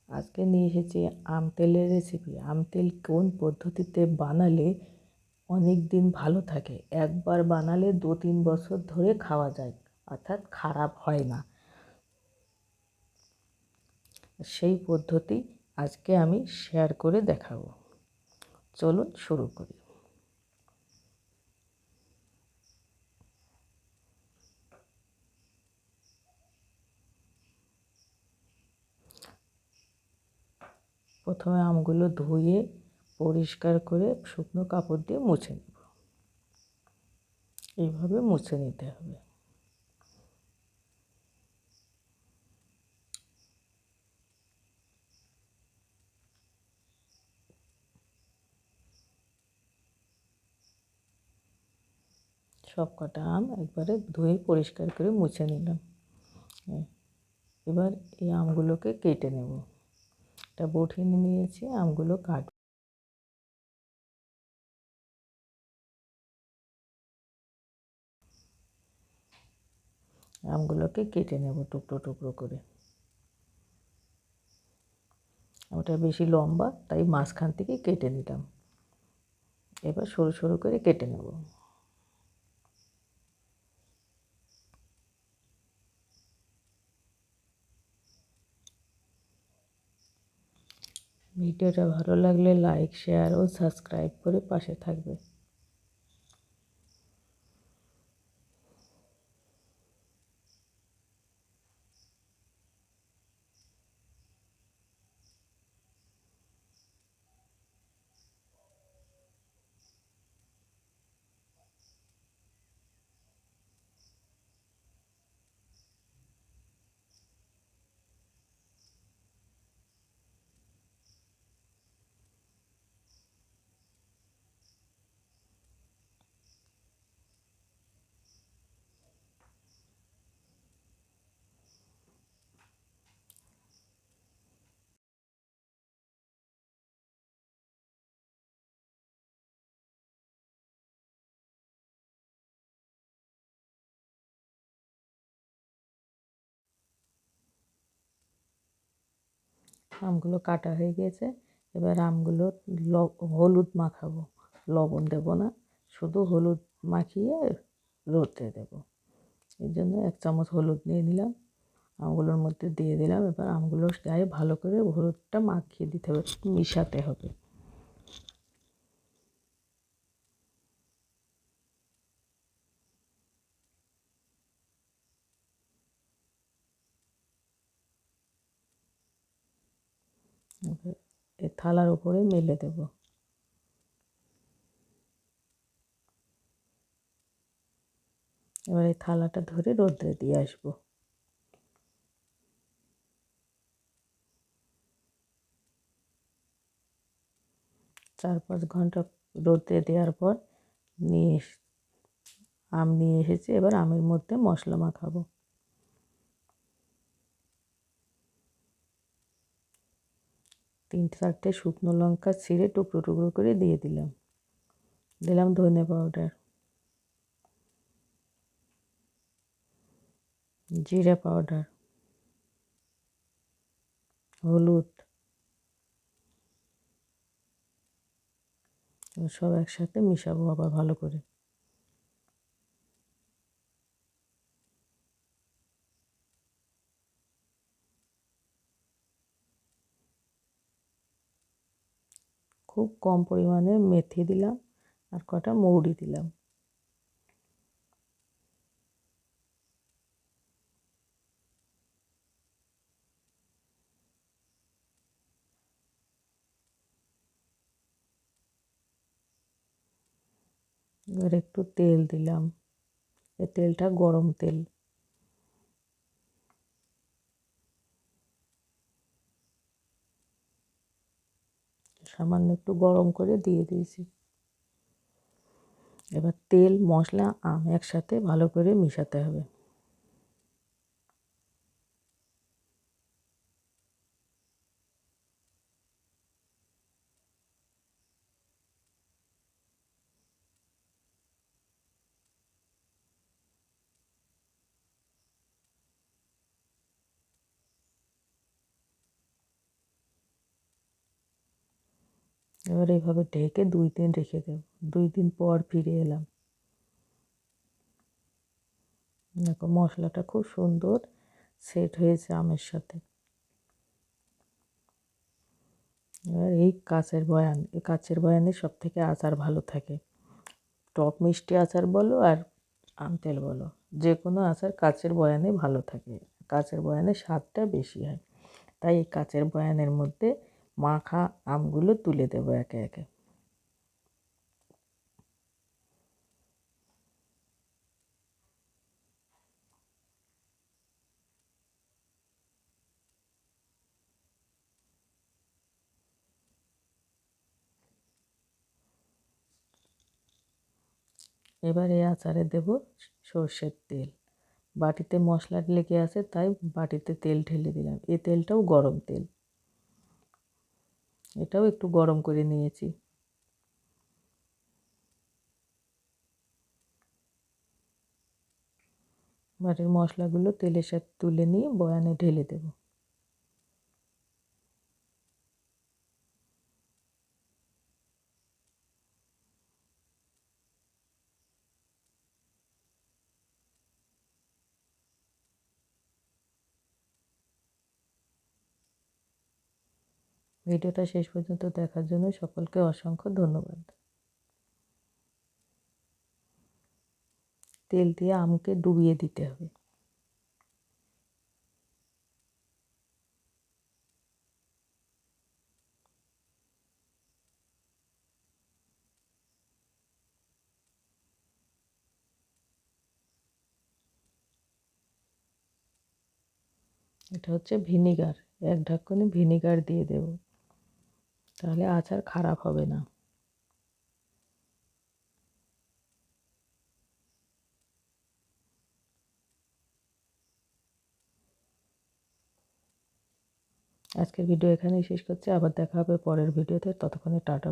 আজকে নিয়ে এসেছি আম তেলের রেসিপি। আম তেল কোন পদ্ধতিতে বানালে অনেক দিন ভালো থাকে, একবার বানালে 2-3 বছর ধরে খাওয়া যায়, অর্থাৎ খারাপ হয় না, সেই পদ্ধতি আজকে আমি শেয়ার করে দেখাবো। চলুন শুরু করি। প্রথমে আমগুলো ধুয়ে পরিষ্কার করে শুকনো কাপড় দিয়ে মুছে নেব। এইভাবে মুছে নিতে হবে। সব কটা আম একবারে ধুয়ে পরিষ্কার করে মুছে নিলাম। এবার এই আমগুলোকে কেটে নেব। একটা বটি নিয়েছি, আমগুলো কাটব। আমগুলোকে কেটে নেব টুকরো টুকরো করে। ওটা বেশি লম্বা, তাই মাঝখান থেকে কেটে নিলাম। এবার সরু সরু করে কেটে নেব। ভিডিওটা ভালো লাগলে লাইক, শেয়ার ও সাবস্ক্রাইব করে পাশে থাকবে। আমগুলো কাটা হয়ে গিয়েছে। এবার আমগুলো হলুদ মাখাবো, লবণ দেব না, শুধু হলুদ মাখিয়ে রোদে দেব। এই জন্য 1 চামচ হলুদ নিয়ে নিলাম, আমগুলোর মধ্যে দিয়ে দিলাম। এবার আমগুলোর গায়ে ভালো করে হলুদটা মাখিয়ে দিতে হবে, মিশাতে হবে। এই থালার উপরে মেলে দেব। এবার এই থালাটা ধরে রোদ্রে দিয়ে আসবো। 4-5 ঘন্টা রোদে দেওয়ার পর নিয়ে আম নিয়ে এসেছি। এবার আমের মধ্যে মশলা মাখাবো। 3-4টে শুকনো লঙ্কা ছিঁড়ে টুকরো টুকরো করে দিয়ে দিলাম। দিলাম ধনে পাউডার, জিরে পাউডার, হলুদ, সব একসাথে মিশাবো আবার ভালো করে। খুব কম পরিমাণে মেথি দিলাম আর কটা মৌরি দিলাম। এবার একটু তেল দিলাম। এই তেলটা গরম তেল। সামান্য একটু গরম করে দিয়ে দিয়েছি। এবার তেল, মশলা, আম একসাথে ভালো করে মিশাতে হবে। এবার এইভাবে ঢেকে 2 দিন রেখে দেব। 2 দিন পর ফিরে এলাম। দেখো মশলাটা খুব সুন্দর সেট হয়েছে আমের সাথে। এবার এই কাচের বয়ানে সব থেকে আচার ভালো থাকে। টক মিষ্টি আচার বলো আর আম তেল বলো, যে কোনো আচার কাচের বয়ানে ভালো থাকে। কাচের বয়ানে স্বাদটা বেশি হয়। তাই এই কাচের বয়ানের মধ্যে মাখা আমগুলো তুলে দেবো একে একে। এবার এই আচারে দেব সর্ষের তেল। বাটিতে মশলা লেগে আছে তাই বাটিতে তেল ঢেলে দিলাম। এই তেলটাও গরম তেল, এটাও একটু গরম করে নিয়েছি। বাটির মশলাগুলো তেলের সাথে তুলে নিয়ে বয়ানে ঢেলে দেব। ভিডিওটা শেষ পর্যন্ত দেখার জন্য সকলকে অসংখ্য ধন্যবাদ। তেল দিয়ে আমকে ডুবিয়ে দিতে হবে। এটা হচ্ছে ভিনিগার, 1 ঢাকনি ভিনিগার দিয়ে দেব, তাহলে আচার খারাপ হবে না। আজকের ভিডিও এখানেই শেষ করছি। আবার দেখা হবে পরের ভিডিওতে। ততক্ষণে টাটা।